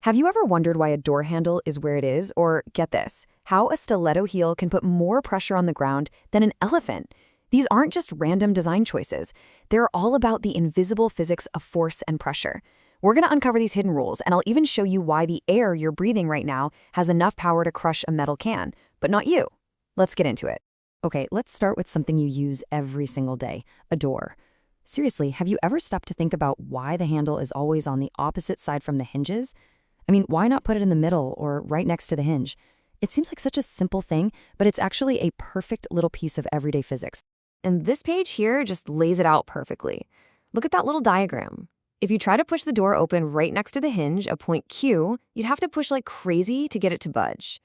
Have you ever wondered why a door handle is where it is? Or, get this, how a stiletto heel can put more pressure on the ground than an elephant? These aren't just random design choices. They're all about the invisible physics of force and pressure. We're going to uncover these hidden rules, and I'll even show you why the air you're breathing right now has enough power to crush a metal can, but not you. Let's get into it. Okay, let's start with something you use every single day, a door. Seriously, have you ever stopped to think about why the handle is always on the opposite side from the hinges? I mean, why not put it in the middle or right next to the hinge? It seems like such a simple thing, but it's actually a perfect little piece of everyday physics. And this page here just lays it out perfectly. Look at that little diagram. If you try to push the door open right next to the hinge, a point Q, you'd have to push like crazy to get it to budge.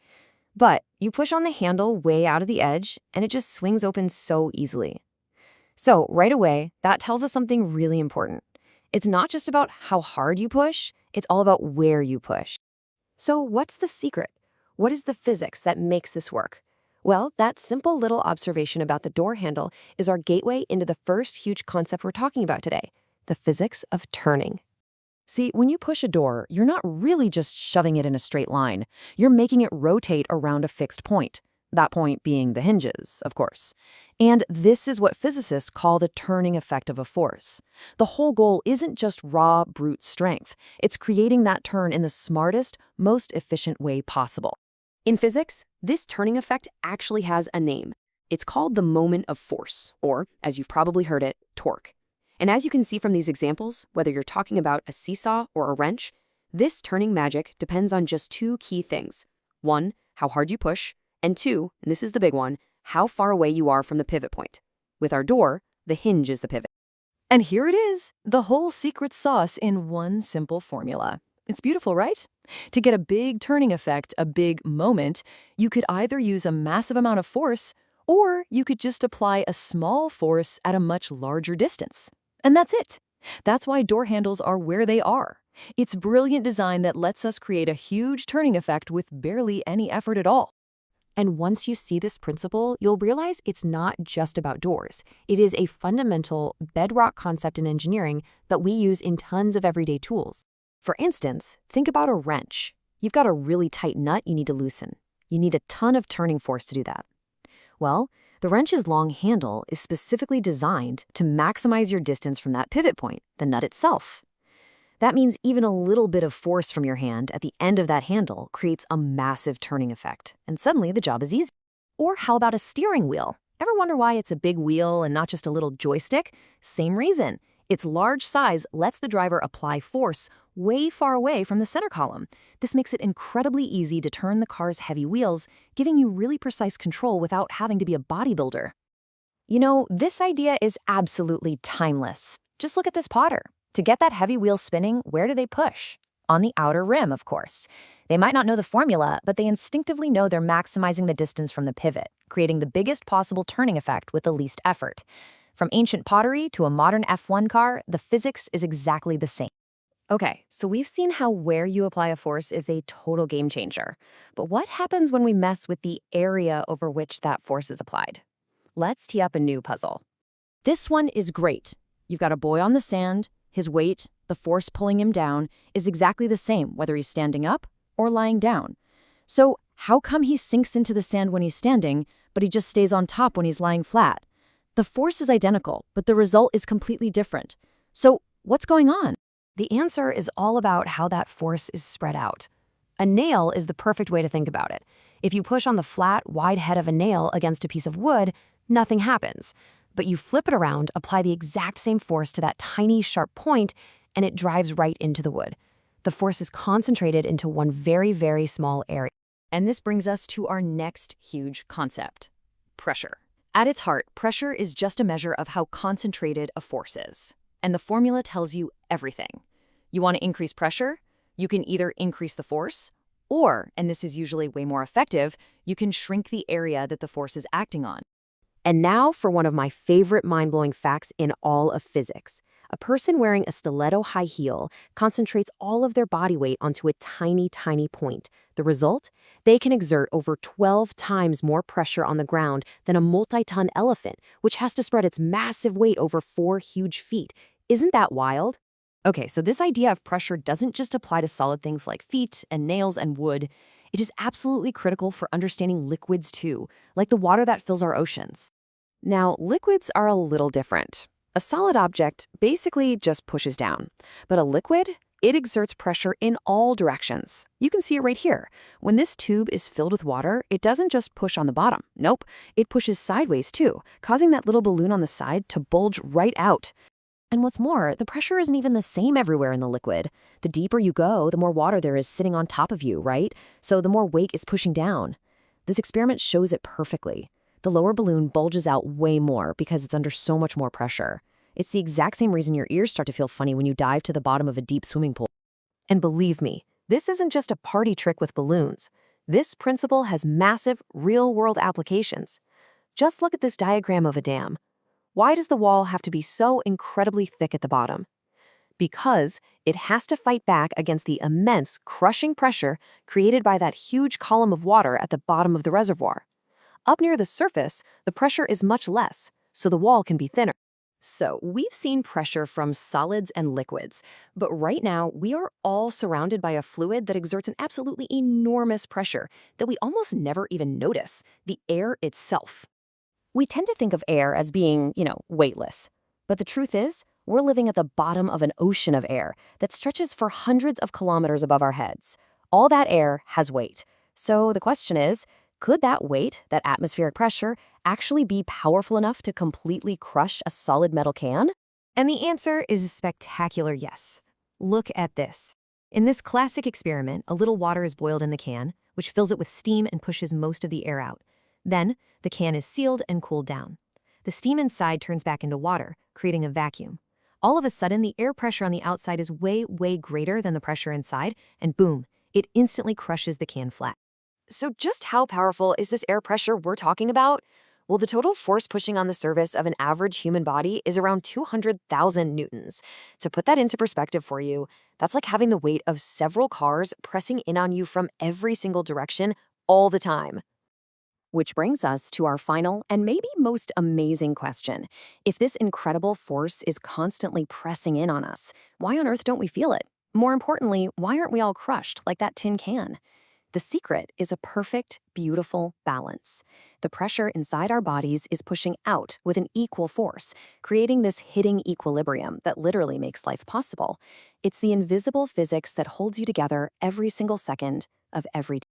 But you push on the handle way out of the edge, and it just swings open so easily. So right away, that tells us something really important. It's not just about how hard you push, it's all about where you push. So what's the secret? What is the physics that makes this work? Well, that simple little observation about the door handle is our gateway into the first huge concept we're talking about today, the physics of turning. See, when you push a door, you're not really just shoving it in a straight line. You're making it rotate around a fixed point. That point being the hinges, of course. And this is what physicists call the turning effect of a force. The whole goal isn't just raw, brute strength. It's creating that turn in the smartest, most efficient way possible. In physics, this turning effect actually has a name. It's called the moment of force, or, as you've probably heard it, torque. And as you can see from these examples, whether you're talking about a seesaw or a wrench, this turning magic depends on just two key things. One, how hard you push, and two, and this is the big one, how far away you are from the pivot point. With our door, the hinge is the pivot. And here it is, the whole secret sauce in one simple formula. It's beautiful, right? To get a big turning effect, a big moment, you could either use a massive amount of force, or you could just apply a small force at a much larger distance. And that's it. That's why door handles are where they are. It's brilliant design that lets us create a huge turning effect with barely any effort at all. And once you see this principle, you'll realize it's not just about doors. It is a fundamental bedrock concept in engineering that we use in tons of everyday tools. For instance, think about a wrench. You've got a really tight nut you need to loosen. You need a ton of turning force to do that. Well, the wrench's long handle is specifically designed to maximize your distance from that pivot point, the nut itself. That means even a little bit of force from your hand at the end of that handle creates a massive turning effect, and suddenly the job is easy. Or how about a steering wheel? Ever wonder why it's a big wheel and not just a little joystick? Same reason. Its large size lets the driver apply force way far away from the center column. This makes it incredibly easy to turn the car's heavy wheels, giving you really precise control without having to be a bodybuilder. You know, this idea is absolutely timeless. Just look at this potter. To get that heavy wheel spinning, where do they push? On the outer rim, of course. They might not know the formula, but they instinctively know they're maximizing the distance from the pivot, creating the biggest possible turning effect with the least effort. From ancient pottery to a modern F1 car, the physics is exactly the same. Okay, so we've seen how where you apply a force is a total game changer. But what happens when we mess with the area over which that force is applied? Let's tee up a new puzzle. This one is great. You've got a boy on the sand. His weight, the force pulling him down, is exactly the same whether he's standing up or lying down. So how come he sinks into the sand when he's standing, but he just stays on top when he's lying flat? The force is identical, but the result is completely different. So what's going on? The answer is all about how that force is spread out. A nail is the perfect way to think about it. If you push on the flat, wide head of a nail against a piece of wood, nothing happens. But you flip it around, apply the exact same force to that tiny, sharp point, and it drives right into the wood. The force is concentrated into one very, very small area. And this brings us to our next huge concept, pressure. At its heart, pressure is just a measure of how concentrated a force is. And the formula tells you everything. You want to increase pressure? You can either increase the force, or, and this is usually way more effective, you can shrink the area that the force is acting on. And now for one of my favorite mind-blowing facts in all of physics. A person wearing a stiletto high heel concentrates all of their body weight onto a tiny, tiny point. The result? They can exert over 12 times more pressure on the ground than a multi-ton elephant, which has to spread its massive weight over 4 huge feet. Isn't that wild? Okay, so this idea of pressure doesn't just apply to solid things like feet and nails and wood. It is absolutely critical for understanding liquids too, like the water that fills our oceans. Now, liquids are a little different. A solid object basically just pushes down, but a liquid, it exerts pressure in all directions. You can see it right here. When this tube is filled with water, it doesn't just push on the bottom. Nope, it pushes sideways too, causing that little balloon on the side to bulge right out. And what's more, the pressure isn't even the same everywhere in the liquid. The deeper you go, the more water there is sitting on top of you, right? So the more weight is pushing down. This experiment shows it perfectly. The lower balloon bulges out way more because it's under so much more pressure. It's the exact same reason your ears start to feel funny when you dive to the bottom of a deep swimming pool. And believe me, this isn't just a party trick with balloons. This principle has massive, real-world applications. Just look at this diagram of a dam. Why does the wall have to be so incredibly thick at the bottom? Because it has to fight back against the immense, crushing pressure created by that huge column of water at the bottom of the reservoir. Up near the surface, the pressure is much less, so the wall can be thinner. So we've seen pressure from solids and liquids, but right now we are all surrounded by a fluid that exerts an absolutely enormous pressure that we almost never even notice, the air itself. We tend to think of air as being, weightless. But the truth is, we're living at the bottom of an ocean of air that stretches for hundreds of kilometers above our heads. All that air has weight. So the question is, could that weight, that atmospheric pressure, actually be powerful enough to completely crush a solid metal can? And the answer is a spectacular yes. Look at this. In this classic experiment, a little water is boiled in the can, which fills it with steam and pushes most of the air out. Then, the can is sealed and cooled down. The steam inside turns back into water, creating a vacuum. All of a sudden, the air pressure on the outside is way, way greater than the pressure inside, and boom, it instantly crushes the can flat. So just how powerful is this air pressure we're talking about? Well, the total force pushing on the surface of an average human body is around 200,000 newtons. To put that into perspective for you, that's like having the weight of several cars pressing in on you from every single direction all the time. Which brings us to our final and maybe most amazing question. If this incredible force is constantly pressing in on us, why on earth don't we feel it? More importantly, why aren't we all crushed like that tin can? The secret is a perfect, beautiful balance. The pressure inside our bodies is pushing out with an equal force, creating this hidden equilibrium that literally makes life possible. It's the invisible physics that holds you together every single second of every day.